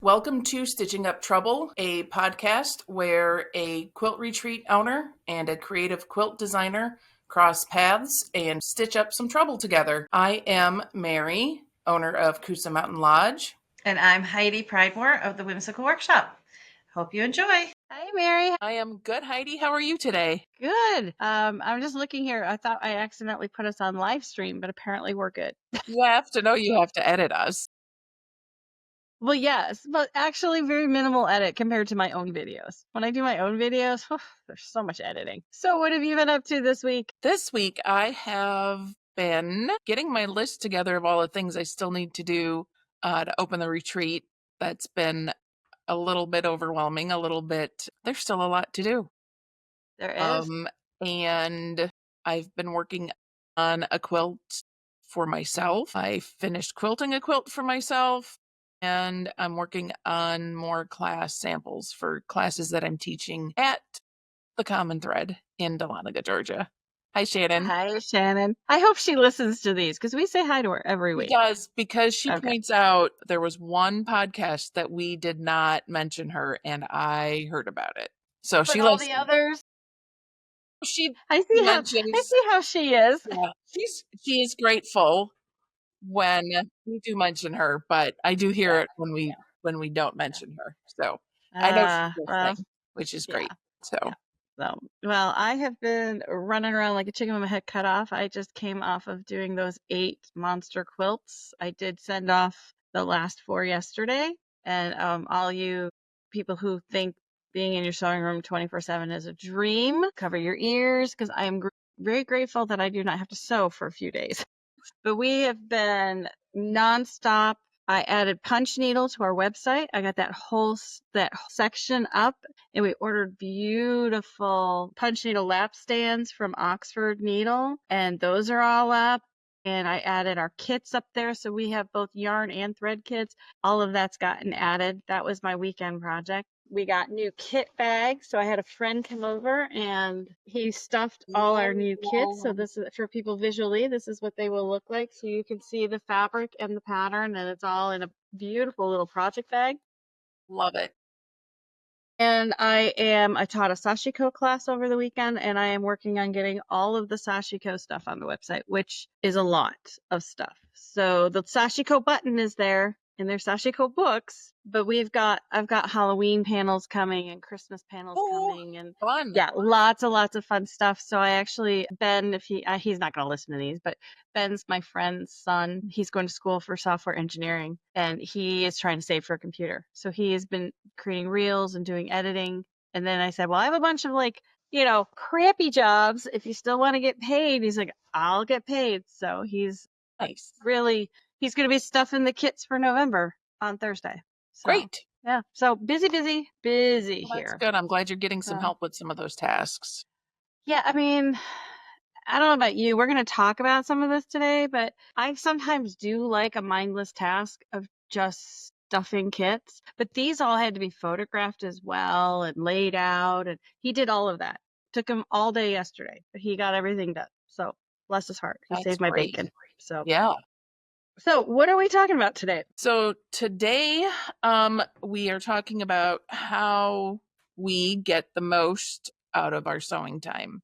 Welcome to Stitching Up Trouble, a podcast where a quilt retreat owner and a creative quilt designer cross paths and stitch up some trouble together. I am Mary, owner of Koosa Mountain Lodge. And I'm Heidi Pridemore of the Whimsical Workshop. Hope you enjoy. Hi, Mary. I am good, Heidi. How are you today? Good. I'm just looking here. I thought I accidentally put us on live stream, but apparently we're good. You have to know you have to edit us. Well, yes, but actually very minimal edit compared to my own videos. When I do my own videos, there's so much editing. So what have you been up to this week? This week, I have been getting my list together of all the things I still need to do to open the retreat. That's been a little bit overwhelming, there's still a lot to do. There is. And I've been working on a quilt for myself. I finished quilting a quilt for myself, and I'm working on more class samples for classes that I'm teaching at the Common Thread in Dahlonega, Georgia. Hi, Shannon. Hi, Shannon. I hope she listens to these because we say hi to her every week. She does, because she points out there was one podcast that we did not mention her, and I heard about it. So But she all listens. the others. I see how she is. Yeah, she is grateful when we do mention her, but I do hear it when we don't mention her. So I know she's listening, which is great. So well, I have been running around like a chicken with my head cut off. I just came off of doing those 8 monster quilts. I did send off the last 4 yesterday, and all you people who think being in your sewing room 24/7 is a dream, cover your ears, because I am very grateful that I do not have to sew for a few days. But we have been nonstop. I added punch needle to our website. I got that whole section up, and we ordered beautiful punch needle lap stands from Oxford Needle, and those are all up. And I added our kits up there, so we have both yarn and thread kits. All of that's gotten added. That was my weekend project. We got new kit bags, so I had a friend come over and he stuffed all our new kits. So this is for people visually, this is what they will look like. So you can see the fabric and the pattern, and it's all in a beautiful little project bag. Love it. And I taught a sashiko class over the weekend, and I am working on getting all of the sashiko stuff on the website, which is a lot of stuff. So the sashiko button is there, and there's sashiko books, but I've got Halloween panels coming and Christmas panels coming, and fun. Yeah, lots of fun stuff. So I actually, Ben, if he's not going to listen to these, but Ben's my friend's son. He's going to school for software engineering, and he is trying to save for a computer. So he has been creating reels and doing editing. And then I said, well, I have a bunch of crappy jobs. If you still want to get paid, he's like, I'll get paid. So he's nice. He's going to be stuffing the kits for November on Thursday. So, great. Yeah. So busy Well, here. that's good. I'm glad you're getting some help with some of those tasks. Yeah. I mean, I don't know about you. We're going to talk about some of this today, but I sometimes do like a mindless task of just stuffing kits. But these all had to be photographed as well and laid out. And he did all of that. Took him all day yesterday, but he got everything done. So bless his heart. He saved my bacon. So yeah. So what are we talking about today? So today, we are talking about how we get the most out of our sewing time.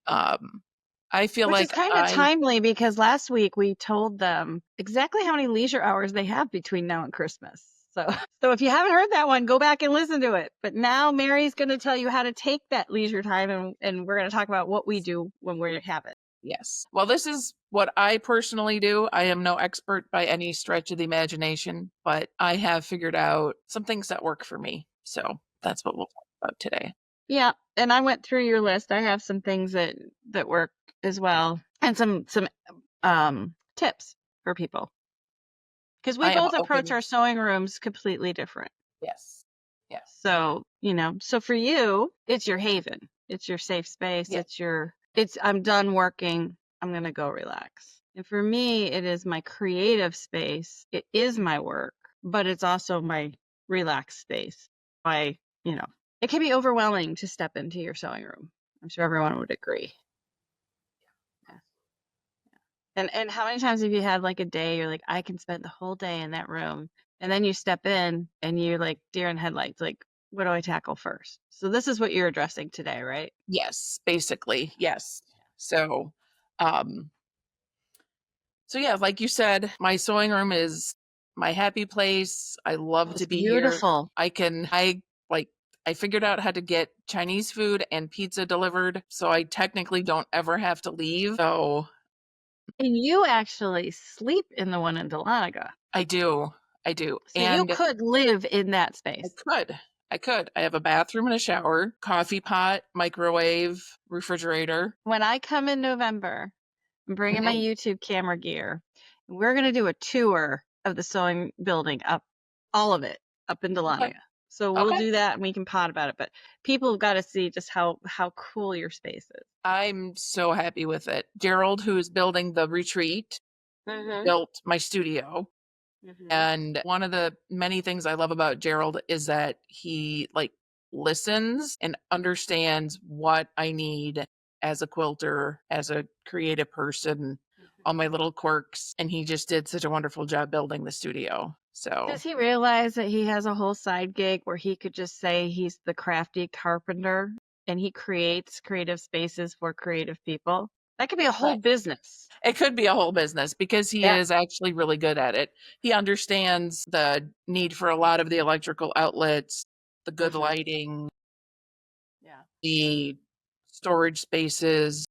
I feel Which is kind of timely because last week we told them exactly how many leisure hours they have between now and Christmas. So if you haven't heard that one, go back and listen to it. But now Mary's going to tell you how to take that leisure time, and we're going to talk about what we do when we have it. Yes. Well, this is what I personally do. I am no expert by any stretch of the imagination, but I have figured out some things that work for me. So that's what we'll talk about today. Yeah. And I went through your list. I have some things that work as well, and some tips for people. Because we both approach our sewing rooms completely different. Yes. Yes. So, so for you, it's your haven. It's your safe space. Yes. I'm done working. I'm going to go relax. And for me, it is my creative space. It is my work, but it's also my relaxed space. It can be overwhelming to step into your sewing room. I'm sure everyone would agree. Yeah. And how many times have you had like a day you're like, I can spend the whole day in that room and then you step in and you're like deer in headlights, like, what do I tackle first? So this is what you're addressing today, right? Yes, basically, yes. So, um, so yeah, like you said, my sewing room is my happy place. I love It's to be here. beautiful. I I figured out how to get Chinese food and pizza delivered, so I technically don't ever have to leave. So And you actually sleep in the one in Dahlonega. I do. I do. So you And could live in that I space. could. I could. I have a bathroom and a shower, coffee pot, microwave, refrigerator. When I come in November, I'm bringing my Mhm. YouTube camera gear. And we're going to do a tour of the sewing building up, all of it up in Okay. Dahlonega. So we'll Okay. do that and we can pot about it. But people have got to see just how cool your space is. I'm so happy with it. Gerald, who is building the retreat, Mm-hmm. built my studio. Mm-hmm. And one of the many things I love about Gerald is that he like listens and understands what I need as a quilter, as a creative person, all my little quirks. And he just did such a wonderful job building the studio. So Does he realize that he has a whole side gig where he could just say he's the crafty carpenter and he creates creative spaces for creative people? That could be a whole right. business. It could be a whole business because he Yeah. is actually really good at it. He understands the need for a lot of the electrical outlets, the good Mm-hmm. lighting, Yeah. the storage spaces,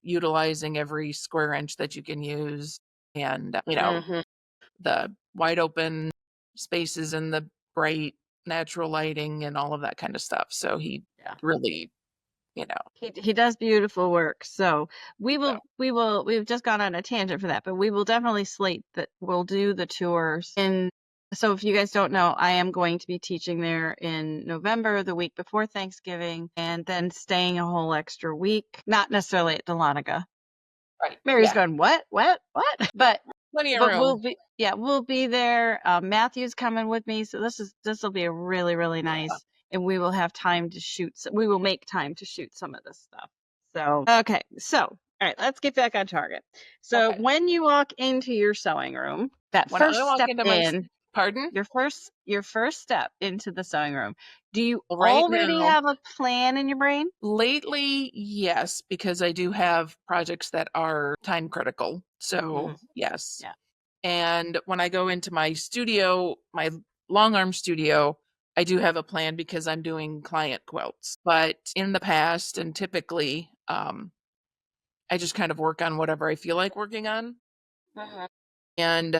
utilizing every square inch that you can use and, Mm-hmm. the wide open spaces and the bright natural lighting and all of that kind of stuff. So he Yeah. really, you know, He does beautiful work. So so we've just gone on a tangent for that, but we will definitely slate that we'll do the tours. And so if you guys don't know, I am going to be teaching there in November, the week before Thanksgiving, and then staying a whole extra week. Not necessarily at Dahlonega. right. Mary's Yeah. going, what? What? What? Plenty of But room. we'll be there. Matthew's coming with me, so this will be a really, really Yeah. nice, and we will have time to shoot. We will make time to shoot some of this stuff. So okay, so all right, let's get back on target. So Okay. when you walk into your sewing room, that When I first walk step into in, pardon? your first step into the sewing room, do you Well, right already now, have a plan in your brain? lately, yes, because I do have projects that are time critical. So, Hmm. yes. Yeah. And when I go into my studio, my long arm studio, I do have a plan because I'm doing client quilts. But in the past, and typically, I just kind of work on whatever I feel like working on. Hmm. And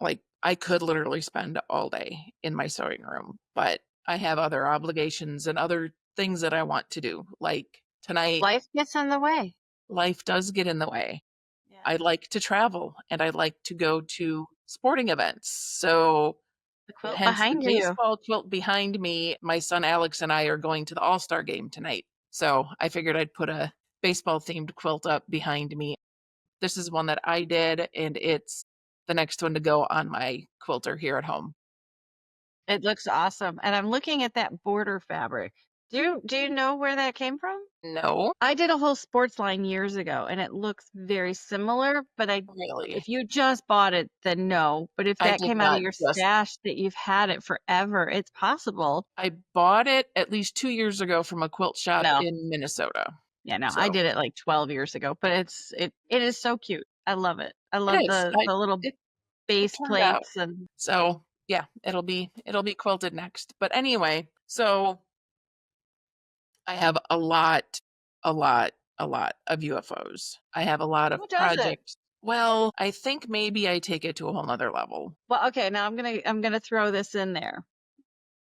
like I could literally spend all day in my sewing room, but I have other obligations and other things that I want to do. Like tonight, Life gets in the way. life does get in the way. Yeah. I like to travel and I like to go to sporting events. So, The quilt hence the behind you. baseball quilt behind me. My son Alex and I are going to the All Star game tonight. So, I figured I'd put a baseball themed quilt up behind me. This is one that I did, and it's the next one to go on my quilter here at home. It looks awesome, and I'm looking at that border fabric. Do you know where that came from? No, I did a whole sports line years ago, and it looks very similar, but really. if you just bought it, then no. But if I that did came out of not your just stash that you've had it forever, it's possible. I bought it at least 2 years ago from a quilt shop No. in Minnesota. Yeah, no, I So, did it like 12 years ago, but it is so cute. I love it. I it love is. the little It it base turned out. plates and So, yeah, it'll be quilted next. But anyway, so I have a lot, a lot of UFOs. I have a lot of who does it? projects. Well, I think maybe I take it to a whole nother level. Well, okay, now I'm gonna throw this in there.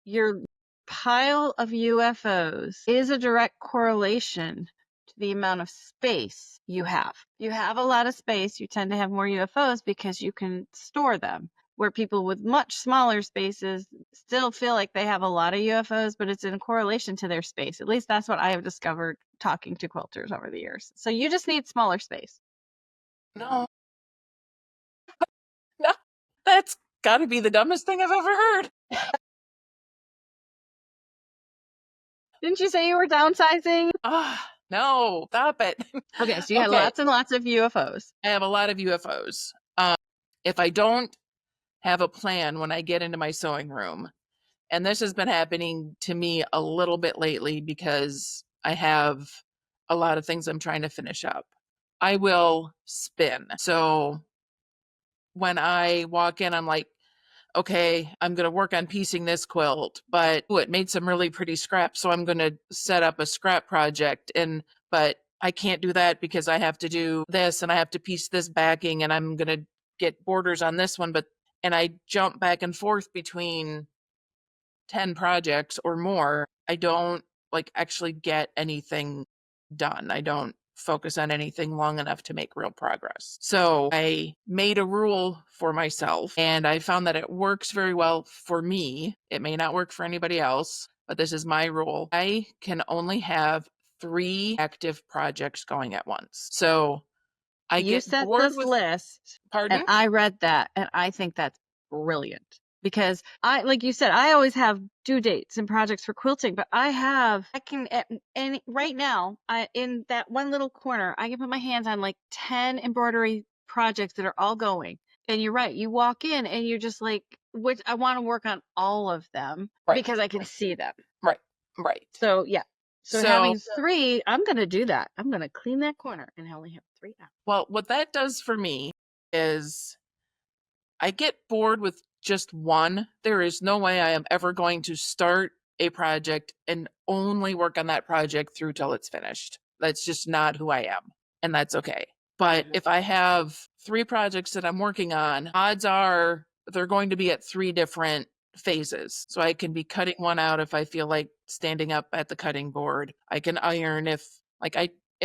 Your pile of UFOs is a direct correlation to the amount of space you have. You have a lot of space, you tend to have more UFOs because you can store them. Where people with much smaller spaces still feel like they have a lot of UFOs, but it's in correlation to their space. At least that's what I have discovered talking to quilters over the years. So you just need smaller space. No, no, that's got to be the dumbest thing I've ever heard. Didn't you say you were downsizing? Ah, no, stop it. Okay, so you had Okay, lots and lots of UFOs. I have a lot of UFOs. If I don't have a plan when I get into my sewing room. And this has been happening to me a little bit lately because I have a lot of things I'm trying to finish up. I will spin. So when I walk in, I'm like, okay, I'm going to work on piecing this quilt, but it made some really pretty scraps. So I'm going to set up a scrap project. But I can't do that because I have to do this and I have to piece this backing and I'm going to get borders on this one. And I jump back and forth between 10 projects or more. I don't actually get anything done. I don't focus on anything long enough to make real progress. So I made a rule for myself and I found that it works very well for me. It may not work for anybody else, but this is my rule. I can only have 3 active projects going at once. So I You get set bored this with, list, and pardon? I read that, and I think that's brilliant because like you said, I always have due dates and projects for quilting, but I can, and right now, in that one little corner, I can put my hands on like 10 embroidery projects that are all going. And you're right, you walk in and you're just like, which I want to work on all of them Right, because I can see them. right, right. So yeah. So So, having 3, I'm gonna do that. I'm gonna clean that corner and I only have 3 out. well, what that does for me is I get bored with just one. There is no way I am ever going to start a project and only work on that project through till it's finished. That's just not who I am, and that's okay. But if I have 3 projects that I'm working on, odds are they're going to be at 3 different phases. So I can be cutting one out if I feel like standing up at the cutting board. I can iron if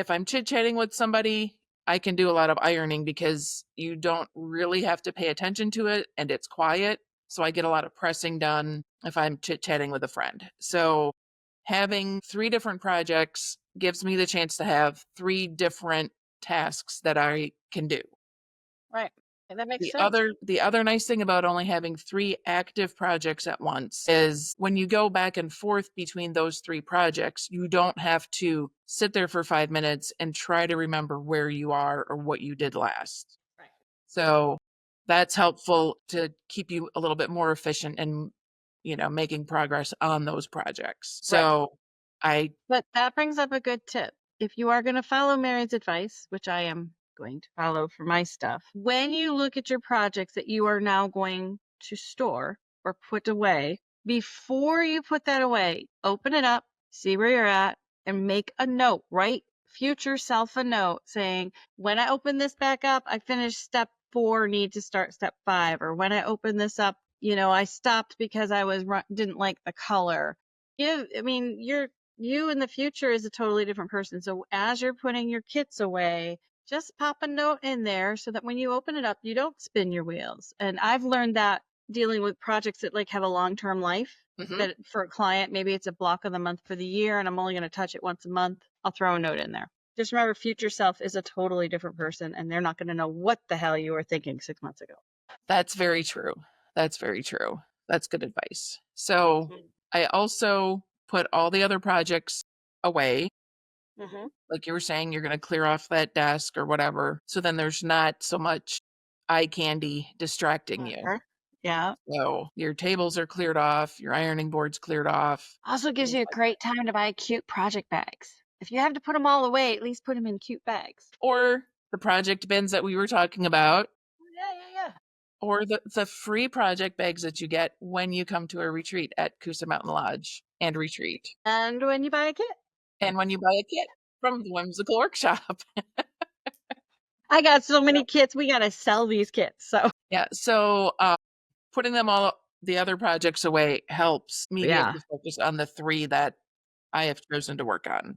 I'm chit-chatting with somebody, I can do a lot of ironing because you don't really have to pay attention to it and it's quiet. So I get a lot of pressing done if I'm chit-chatting with a friend. So having 3 different projects gives me the chance to have 3 different tasks that I can do. Right. And that makes The sense. other nice thing about only having 3 active projects at once is when you go back and forth between those 3 projects, you don't have to sit there for 5 minutes and try to remember where you are or what you did last. Right. So that's helpful to keep you a little bit more efficient and making progress on those projects. Right. So But that brings up a good tip. If you are going to follow Mary's advice, which I am going to follow for my stuff, when you look at your projects that you are now going to store or put away, before you put that away, open it up, see where you're at, and make a note. Write future self a note saying, when I open this back up, I finished step 4, need to start step 5. Or when I open this up, I stopped because I didn't like the color. You in the future is a totally different person. So as you're putting your kits away, just pop a note in there so that when you open it up, you don't spin your wheels. And I've learned that dealing with projects that have a long-term life, Mhm. that for a client, maybe it's a block of the month for the year and I'm only going to touch it once a month. I'll throw a note in there. Just remember, future self is a totally different person and they're not going to know what the hell you were thinking 6 months ago. That's very true. That's very true. That's good advice. So I also put all the other projects away. Mm-hmm. Like you were saying, you're going to clear off that desk or whatever. So then there's not so much eye candy distracting you. Yeah. So your tables are cleared off, your ironing board's cleared off. Also gives you a great time to buy cute project bags. If you have to put them all away, at least put them in cute bags. Or the project bins that we were talking about. Yeah. Or the free project bags that you get when you come to a retreat at Koosa Mountain Lodge and retreat. And when you buy a kit. And when you buy a kit from the Whimsical Workshop. I got so many kits, we got to sell these kits. So Yeah. So putting the other projects away helps me be able to focus on the 3 that I have chosen to work on.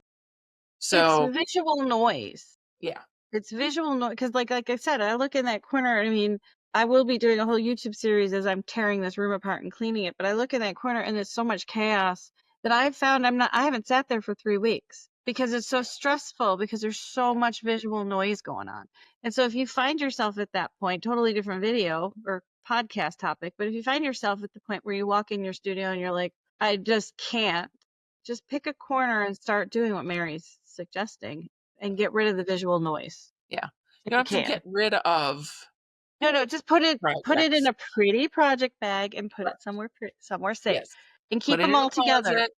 So it's visual noise. yeah. It's visual noise because, like I said, I look in that corner. I mean, I will be doing a whole YouTube series as I'm tearing this room apart and cleaning it. But I look in that corner and there's so much chaos that I've found I haven't sat there for 3 weeks because it's so stressful because there's so much visual noise going on. And so if you find yourself at that point, totally different video or podcast topic, but if you find yourself at the point where you walk in your studio and you're like, I just can't, just pick a corner and start doing what Mary's suggesting and get rid of the visual noise. Yeah. You If don't you have to can. get rid of No, just put it in projects. a pretty project bag and put it Correct. somewhere safe Yes. and Put keep it them in a all together. closet.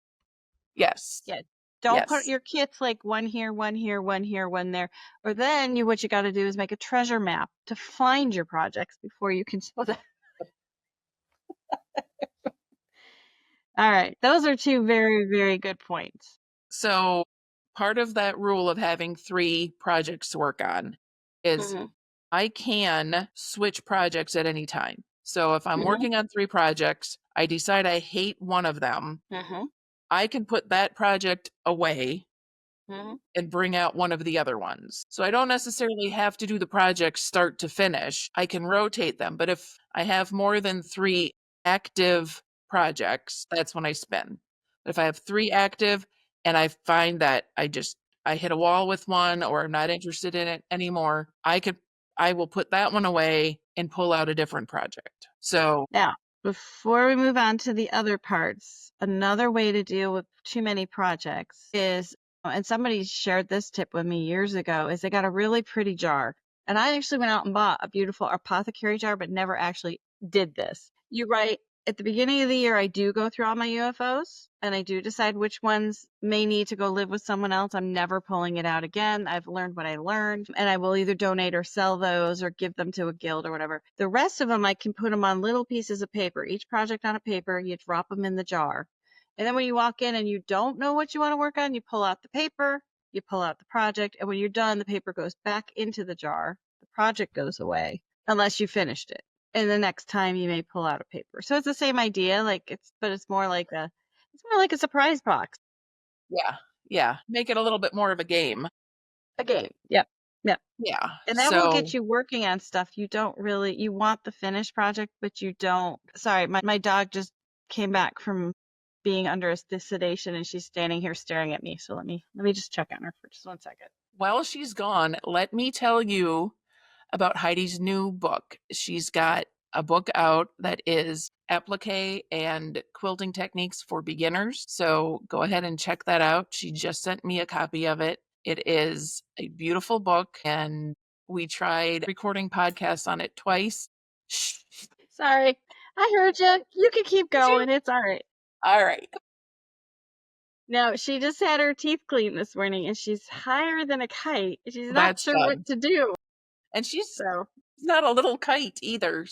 Yes. Yeah. Don't put Yes. your kits like one here, one here, one here, one there. Or then what you got to do is make a treasure map to find your projects before you can show them. All right. Those are two very, very good points. So part of that rule of having 3 projects to work on is Mhm. I can switch projects at any time. So if I'm Mhm. working on 3 projects, I decide I hate one of them, Mhm. I can put that project away Mhm. and bring out one of the other ones. So I don't necessarily have to do the project start to finish. I can rotate them. But if I have more than 3 active projects, that's when I spin. If I have 3 active and I find that I hit a wall with one or I'm not interested in it anymore, I will put that one away and pull out a different project. So Now, before we move on to the other parts, another way to deal with too many projects is, and somebody shared this tip with me years ago, is they got a really pretty jar. And I actually went out and bought a beautiful apothecary jar, but never actually did this. You write at the beginning of the year, I do go through all my UFOs and I do decide which ones may need to go live with someone else. I'm never pulling it out again. I've learned what I learned and I will either donate or sell those or give them to a guild or whatever. The rest of them, I can put them on little pieces of paper, each project on a paper. You drop them in the jar. And then when you walk in and you don't know what you want to work on, you pull out the paper, you pull out the project. And when you're done, the paper goes back into the jar. The project goes away unless you finished it, and the next time you may pull out a paper. So it's the same idea, but it's more like a surprise box. yeah, yeah, make it a little bit more of a game. A game. Yep. Yep. Yeah. And that will So get you working on stuff you want the finished project, but you don't. Sorry, my dog just came back from being under the sedation and she's standing here staring at me. So let me just check on her for just 1 second. while she's gone, let me tell you about Heidi's new book. She's got a book out that is applique and quilting techniques for beginners. So go ahead and check that out. She just sent me a copy of it. It is a beautiful book, and we tried recording podcasts on it twice. Shh. Sorry. I heard you. You can keep Did you? going. It's all right. All right. No, she just had her teeth cleaned this morning and she's higher than a kite. She's not That's sure what done. to do. And she's So, not a little kite either.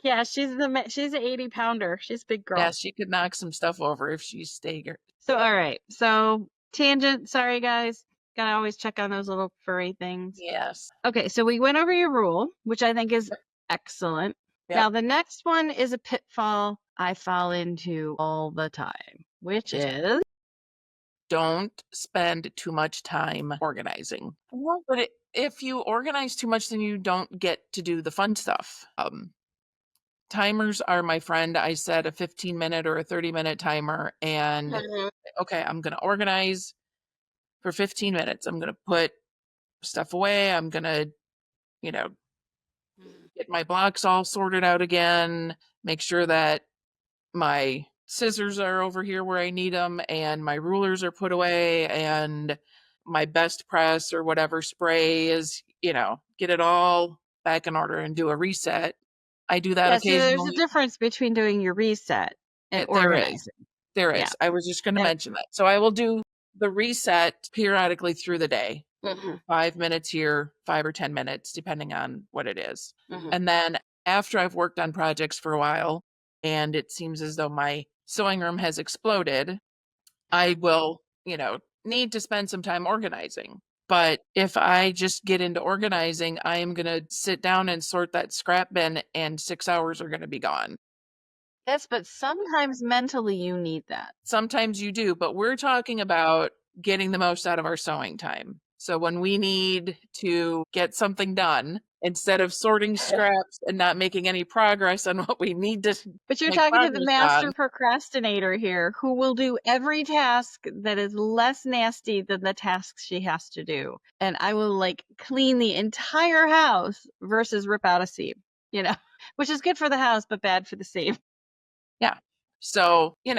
yeah, she's an 80 pounder. She's a big girl. She could knock some stuff over if she stayed. So, all right. So, tangent. Sorry, guys. Gotta always check on those little furry things. Yes. Okay, so we went over your rule, which I think is excellent. Yep. Now, the next one is a pitfall I fall into all the time, which is Don't spend too much time organizing. Well, but if you organize too much, then you don't get to do the fun stuff. Timers are my friend. I set a 15-minute or a 30-minute timer, and okay, I'm going to organize for 15 minutes. I'm going to put stuff away. I'm going to, you know, get my blocks all sorted out again, make sure that my scissors are over here where I need them, and my rulers are put away, and my best press or whatever spray is, get it all back in order and do a reset. I do that yeah. So there's a occasionally. difference between doing your reset and There is. organizing. There Yeah. is. I was just going to And mention that. So I will do the reset periodically through the day. Mhm. 5 minutes here, 5 or 10 minutes, depending on what it is. Mhm. And then after I've worked on projects for a while and it seems as though my sewing room has exploded, I will, need to spend some time organizing. But if I just get into organizing, I am going to sit down and sort that scrap bin and 6 hours are going to be gone. Yes, but sometimes mentally you need that. Sometimes you do, but we're talking about getting the most out of our sewing time. So when we need to get something done, instead of sorting scraps and not making any progress on what we need to But you're make talking to the progress master on, procrastinator here who will do every task that is less nasty than the tasks she has to do. And I will clean the entire house versus rip out a seam, which is good for the house, but bad for the seam. yeah. So, you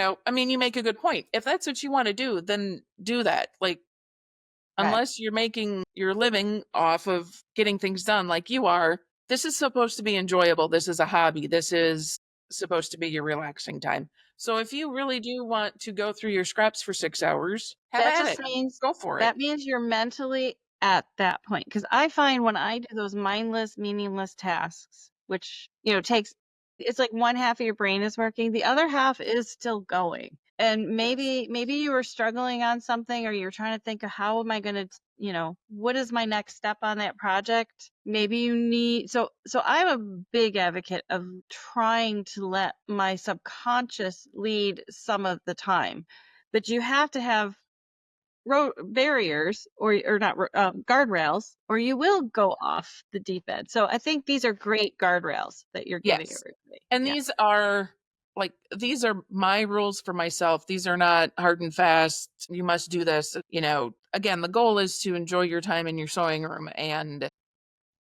make a good point. If that's what you want to do, then do that. Right. Unless you're making your living off of getting things done like you are, this is supposed to be enjoyable. This is a hobby. This is supposed to be your relaxing time. So if you really do want to go through your scraps for 6 hours, have That at just it. means Go for it. that means you're mentally at that point. Because I find when I do those mindless, meaningless tasks, which, takes it's like one half of your brain is working, the other half is still going. And Yes. maybe you were struggling on something or you're trying to think of how am I going to, what is my next step on that project? Maybe you need so I'm a big advocate of trying to let my subconscious lead some of the time. But you have to have barriers or not guardrails, or you will go off the deep end. So I think these are great guardrails that you're giving Yes. everybody. And Yeah. these are my rules for myself. These are not hard and fast. You must do this. Again, the goal is to enjoy your time in your sewing room and,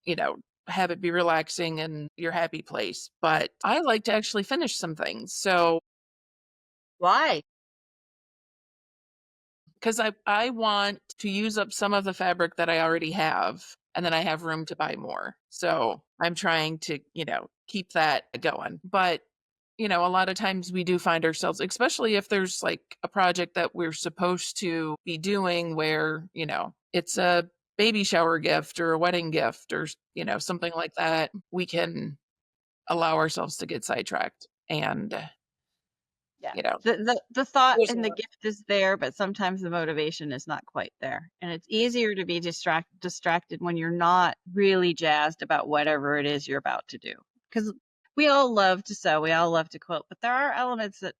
you know, have it be relaxing and your happy place. But I like to actually finish some things. So, Why? because I want to use up some of the fabric that I already have, and then I have room to buy more. So I'm trying to, keep that going. But, a lot of times we do find ourselves, especially if there's like a project that we're supposed to be doing where, it's a baby shower gift or a wedding gift or, something like that, we can allow ourselves to get sidetracked and, Yeah. you know, The thought there's a and the lot. gift is there, but sometimes the motivation is not quite there. And it's easier to be distracted when you're not really jazzed about whatever it is you're about to do. Because we all love to sew, we all love to quilt, but there are elements that,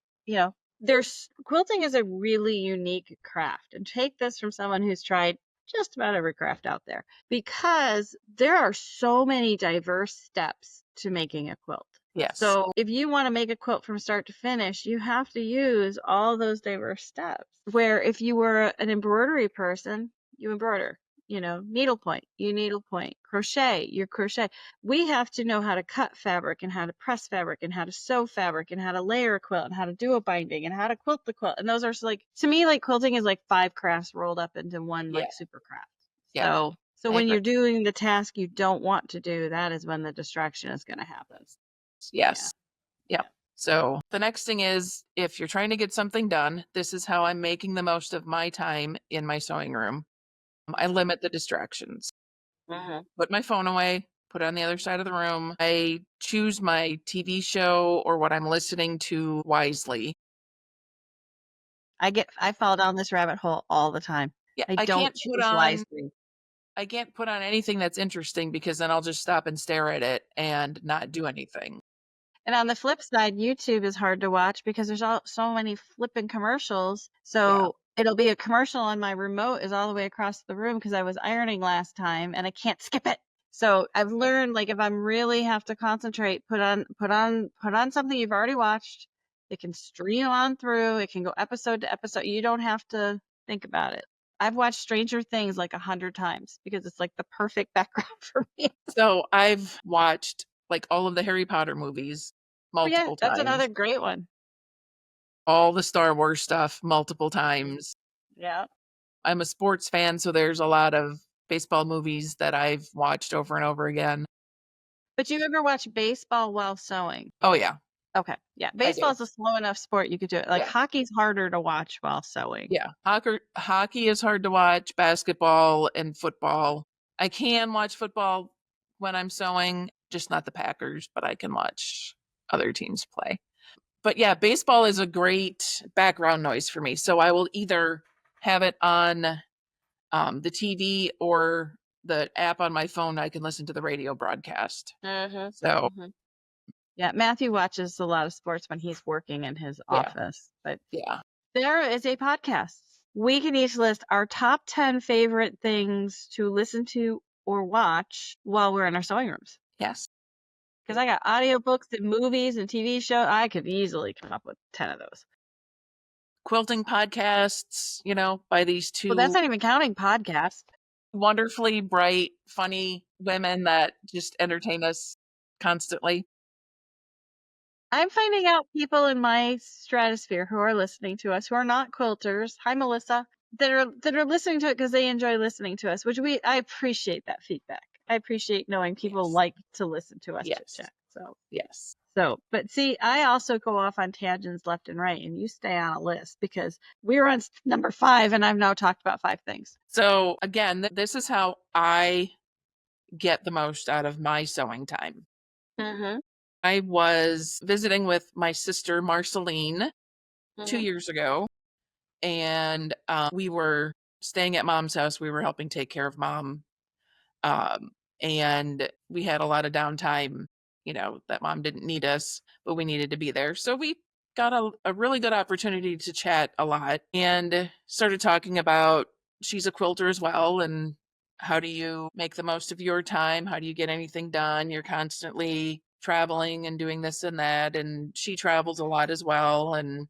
there's quilting is a really unique craft. And take this from someone who's tried just about every craft out there, because there are so many diverse steps to making a quilt. Yes. So if you want to make a quilt from start to finish, you have to use all those diverse steps. Where if you were an embroidery person, you embroider, needlepoint, you needlepoint, crochet, you crochet. We have to know how to cut fabric and how to press fabric and how to sew fabric and how to layer a quilt and how to do a binding and how to quilt the quilt. And those are like, to me, like quilting is like 5 crafts rolled up into one Yeah. like super craft. Yeah. So I when agree. you're doing the task you don't want to do, that is when the distraction is going to happen. Yes. Yeah. Yep. So the next thing is, if you're trying to get something done, this is how I'm making the most of my time in my sewing room. I limit the distractions. Mhm. Put my phone away, put it on the other side of the room. I choose my TV show or what I'm listening to wisely. I fall down this rabbit hole all the time. Yeah, I don't choose wisely. I can't put on anything that's interesting because then I'll just stop and stare at it and not do anything. And on the flip side, YouTube is hard to watch because there's so many flipping commercials. Yeah. So it'll be a commercial and my remote is all the way across the room because I was ironing last time and I can't skip it. So I've learned, like, if I'm really have to concentrate, put on something you've already watched. It can stream on through. It can go episode to episode. You don't have to think about it. I've watched Stranger Things like 100 times because it's like the perfect background for me. So I've watched like all of the Harry Potter movies Oh yeah, multiple that's times, another great one. all the Star Wars stuff multiple times. Yeah. I'm a sports fan, so there's a lot of baseball movies that I've watched over and over again. But you ever watch baseball while sewing? Oh, yeah, Okay. Yeah. I do. Baseball's a slow enough sport you could do it. Like Yeah. hockey's harder to watch while sewing. Yeah. Hockey is hard to watch, basketball and football. I can watch football when I'm sewing, just not the Packers, but I can watch other teams play. But yeah, baseball is a great background noise for me. So I will either have it on the TV or the app on my phone. I can listen to the radio broadcast. Mm-hmm. So Mm-hmm. Yeah, Matthew watches a lot of sports when he's working in his yeah, office. But yeah, there is a podcast. We can each list our top 10 favorite things to listen to or watch while we're in our sewing rooms. yes. Because I got audiobooks and movies and TV shows. I could easily come up with 10 of those. Quilting podcasts, by these Well, that's two not even counting podcasts. wonderfully bright, funny women that just entertain us constantly. I'm finding out people in my stratosphere who are listening to us who are not quilters. Hi, Melissa. That are listening to it because they enjoy listening to us, which I appreciate that feedback. I appreciate knowing people Yes. like to listen to us chit Yes. chat. Yes. But see, I also go off on tangents left and right, and you stay on a list because we're on number 5, and I've now talked about 5 things. So again, this is how I get the most out of my sewing time. Mm-hmm. I was visiting with my sister Marceline 2 years ago, and we were staying at mom's house. We were helping take care of mom, and we had a lot of downtime. That mom didn't need us, but we needed to be there. So we got a really good opportunity to chat a lot and started talking about she's a quilter as well, and how do you make the most of your time? How do you get anything done? You're constantly traveling and doing this and that, and she travels a lot as well and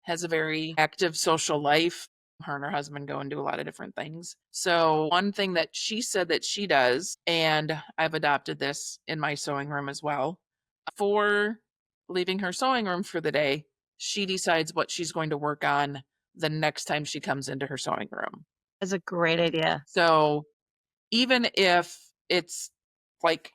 has a very active social life. Her and her husband go and do a lot of different things. So, one thing that she said that she does, and I've adopted this in my sewing room as well, for leaving her sewing room for the day, she decides what she's going to work on the next time she comes into her sewing room. That's a great idea. So, even if it's like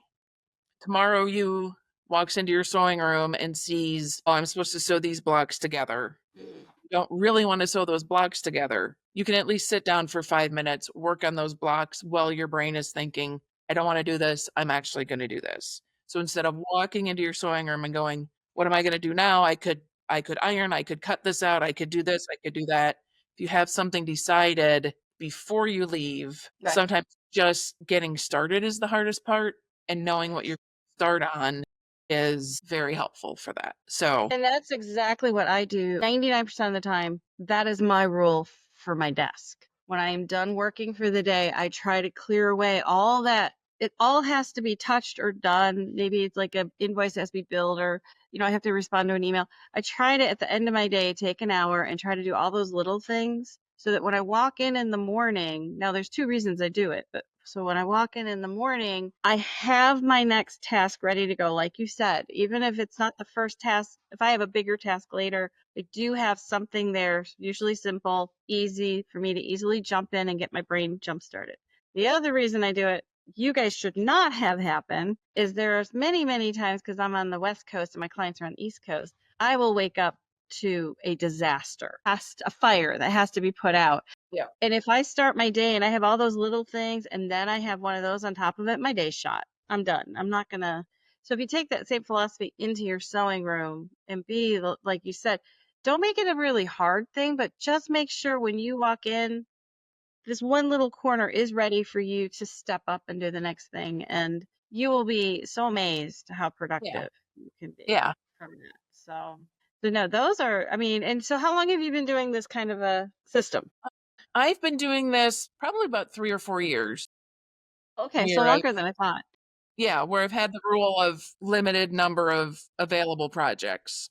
tomorrow you walks into your sewing room and sees, oh, I'm supposed to sew these blocks together. You don't really want to sew those blocks together. You can at least sit down for 5 minutes, work on those blocks while your brain is thinking, I don't want to do this. I'm actually going to do this. So instead of walking into your sewing room and going, what am I going to do now? I could iron, I could cut this out, I could do this, I could do that. If you have something decided before you leave, Right. sometimes just getting started is the hardest part, and knowing what you're start on is very helpful for that. So, And that's exactly what I do 99% of the time. That is my rule for my desk. When I am done working for the day, I try to clear away all that. It all has to be touched or done. Maybe it's like an invoice has to be billed, or I have to respond to an email. I try to, at the end of my day, take an hour and try to do all those little things so that when I walk in the morning, now there's 2 reasons I do it, but so when I walk in the morning, I have my next task ready to go. Like you said, even if it's not the first task, if I have a bigger task later, I do have something there, usually simple, easy for me to easily jump in and get my brain jump started. The other reason I do it, you guys should not have happen, is there's many, many times, because I'm on the West Coast and my clients are on the East Coast, I will wake up to a disaster, a fire that has to be put out. yeah. And if I start my day and I have all those little things and then I have one of those on top of it, my day's shot. I'm done. I'm not going to. So if you take that same philosophy into your sewing room and like you said, don't make it a really hard thing, but just make sure when you walk in, this one little corner is ready for you to step up and do the next thing. And you will be so amazed how Yeah. productive you can be Yeah. from that. So no, those are, and so how long have you been doing this kind of a system? I've been doing this probably about 3 or 4 years. Okay, so Where I longer than I thought. Yeah, where I've had the rule of limited number of available projects.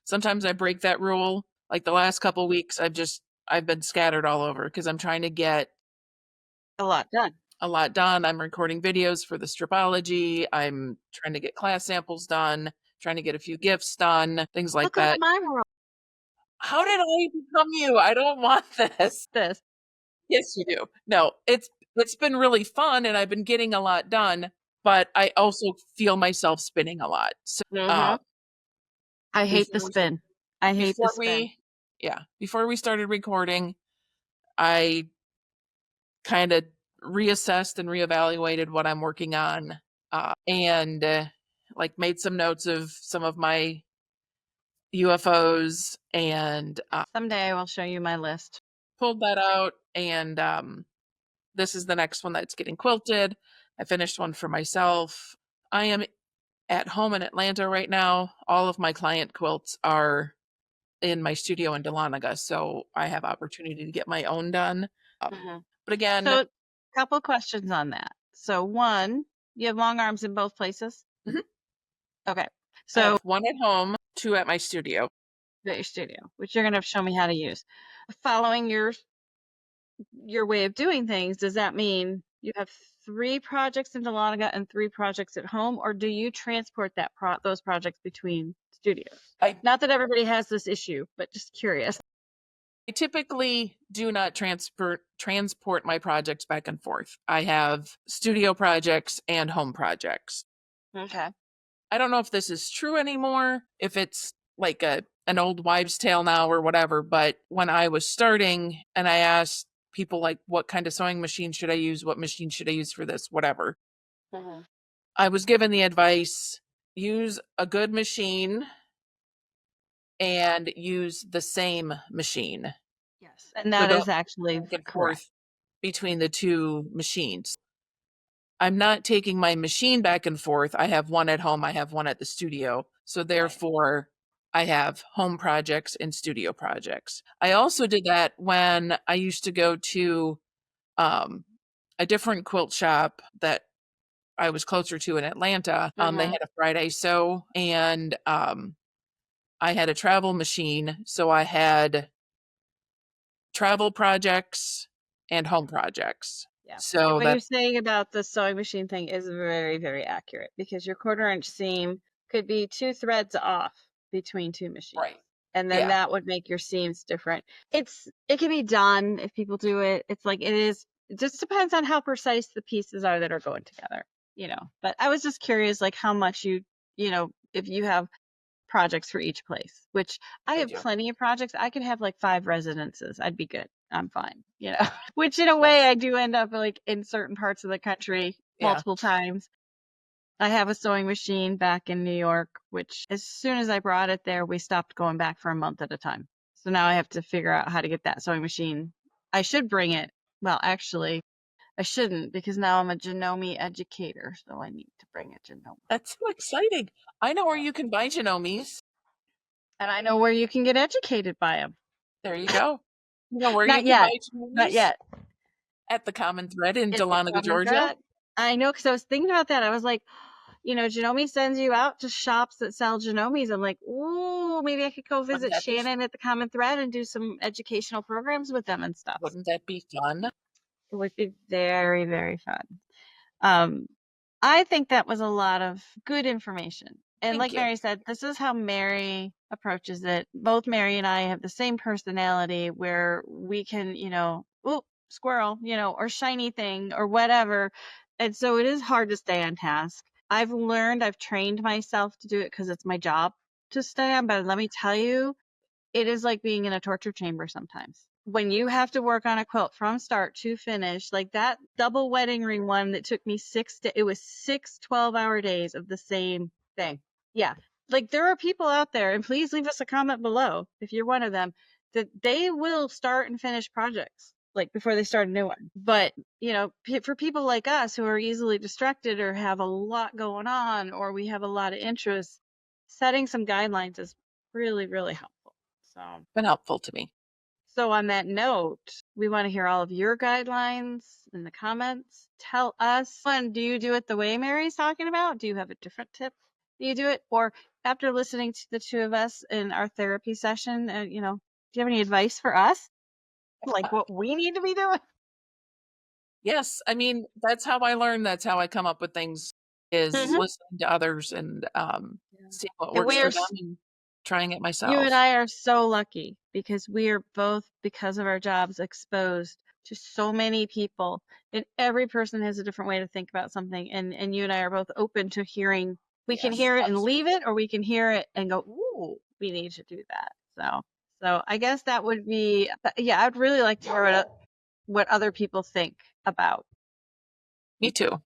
Sometimes I break that rule. Like the last couple weeks, I've been scattered all over because I'm trying to get A lot done. a lot done. I'm recording videos for the stripology. I'm trying to get class samples done, trying to get a few gifts done, things like Look at that. my world. How did I become you? I don't want this. This. Yes, you do. No, it's been really fun and I've been getting a lot done, but I also feel myself spinning a lot. So, Mm-hmm. I hate the before we spin. I hate the before spin. we yeah, before we started recording, I kind of reassessed and reevaluated what I'm working on, and like made some notes of some of my UFOs and Someday I will show you my list. pulled that out. And this is the next one that's getting quilted. I finished one for myself. I am at home in Atlanta right now. All of my client quilts are in my studio in Dahlonega, so I have opportunity to get my own done. Mm-hmm. But again, So, couple questions on that. So, one, you have long arms in both places. Mhm. Okay. I So, have 1 at home, 2 at my studio. at your studio, which you're going to show me how to use. Following your way of doing things, does that mean you have 3 projects in Dahlonega and 3 projects at home, or do you transport those projects between studios? I Not that everybody has this issue, but just curious. typically do not transport my projects back and forth. I have studio projects and home projects. Okay. I don't know if this is true anymore, if it's like an old wives' tale now or whatever, but when I was starting and I asked people like, what kind of sewing machine should I use? What machine should I use for this? Whatever. I was given the advice, use a good machine and use the same machine. Yes. And So that don't is actually back and correct. forth between the two machines. I'm not taking my machine back and forth. I have one at home, I have one at the studio. So therefore, I have home projects and studio projects. I also did that when I used to go to a different quilt shop that I was closer to in Atlanta. They had a Friday sew, and I had a travel machine. So I had travel projects and home projects. Yeah. And So what that you're saying about the sewing machine thing is very, very accurate because your 1/4 inch seam could be 2 threads off between 2 machines. right. And then Yeah. that would make your seams different. It can be done if people do it. It's like it just depends on how precise the pieces are that are going together, you know. But I was just curious like how much if you have projects for each place, which I I have do. plenty of projects. I could have like 5 residences. I'd be good. I'm fine, you know. Which in a way Yes. I do end up like in certain parts of the country Yeah. multiple times. I have a sewing machine back in New York, which as soon as I brought it there, we stopped going back for a month at a time. So now I have to figure out how to get that sewing machine. I should bring it. Well, actually, I shouldn't because now I'm a Janome educator, so I need to bring a Janome. That's so exciting. I know where you can buy Genomes. And I know where you can get educated by them. There you go. You know where you Not can yet. buy Not Genomes? yet. At the Common Thread in It's a Dahlonega, common Georgia. thread. I know because I was thinking about that. I was like, Janome sends you out to shops that sell Genomes. I'm like, ooh, maybe I could go Wouldn't visit that be Shannon at the Common Thread and do some educational programs with them and stuff. wouldn't that be fun? It would be very, very fun. Um, I think that was a lot of good information. And Thank like you. Mary said, this is how Mary approaches it. Both Mary and I have the same personality where we can, oop, squirrel, or shiny thing or whatever. And so it is hard to stay on task. I've trained myself to do it because it's my job to stay on. But let me tell you, it is like being in a torture chamber sometimes. When you have to work on a quilt from start to finish, like that double wedding ring one that took me it was 6 12-hour days of the same thing. Yeah. Like there are people out there, and please leave us a comment below if you're one of them, that they will start and finish projects like before they start a new one. But, for people like us who are easily distracted or have a lot going on or we have a lot of interests, setting some guidelines is really, really helpful. Been helpful to me. So on that note, we want to hear all of your guidelines in the comments. Tell us, do you do it the way Mary's talking about? Do you have a different tip? Do you do it? Or after listening to the two of us in our therapy session, do you have any advice for us? Like what we need to be doing? Yes, I mean, that's how I learn, that's how I come up with things, is Mhm. listening to others and, seeing what And works for them and trying it you and myself. I are so lucky because we are both, because of our jobs, exposed to so many people, and every person has a different way to think about something. And you and I are both open to hearing. We can Yes, hear it and leave absolutely. it, or we can hear it and go, "Ooh, we need to do that." So I guess that would be, yeah. I'd really like to hear what other people think about. Me too.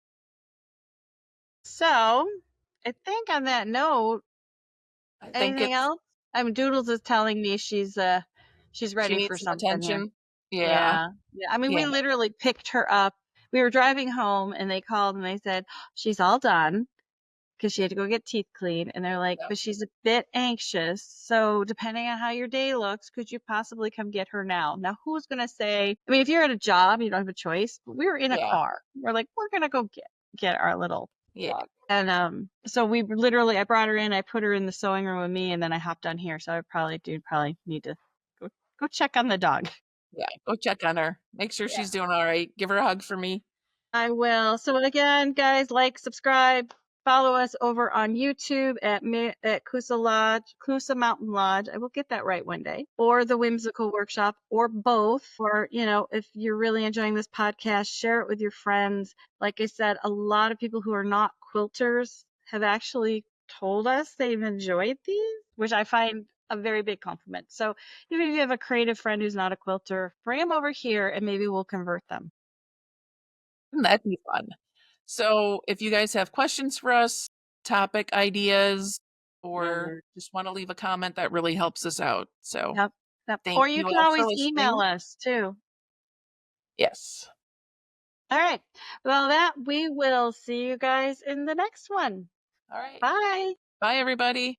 So I think on that note, I think anything it's else? Doodles is telling me she's she ready needs for some something here. attention. Yeah, Yeah. Yeah. I mean, yeah, we literally picked her up. We were driving home and they called and they said, she's all done because she had to go get teeth cleaned. And they're like, yep, but she's a bit anxious. So depending on how your day looks, could you possibly come get her now? Now, who's going to say, I mean, if you're at a job, you don't have a choice. But we were in a yeah, car. We're like, we're going to go get our little yeah, dog. And so I brought her in, I put her in the sewing room with me, and then I hopped on here. So I probably need to go check on the dog. yeah. Go check on her. Make sure Yeah. she's doing all right. Give her a hug for me. I will. So again, guys, like, subscribe, follow us over on YouTube at Koosa Mountain Lodge. I will get that right one day. Or the Whimsical Workshop, or both. Or, if you're really enjoying this podcast, share it with your friends. Like I said, a lot of people who are not quilters have actually told us they've enjoyed these, which I find a very big compliment. So even if you have a creative friend who's not a quilter, bring them over here and maybe we'll convert them. Wouldn't that be fun? So if you guys have questions for us, topic ideas, or just want to leave a comment, that really helps us out. So Yep. thank Or you you can all for always email listening. us too. Yes. All right. Well, we will see you guys in the next one. All right. Bye. Bye, everybody.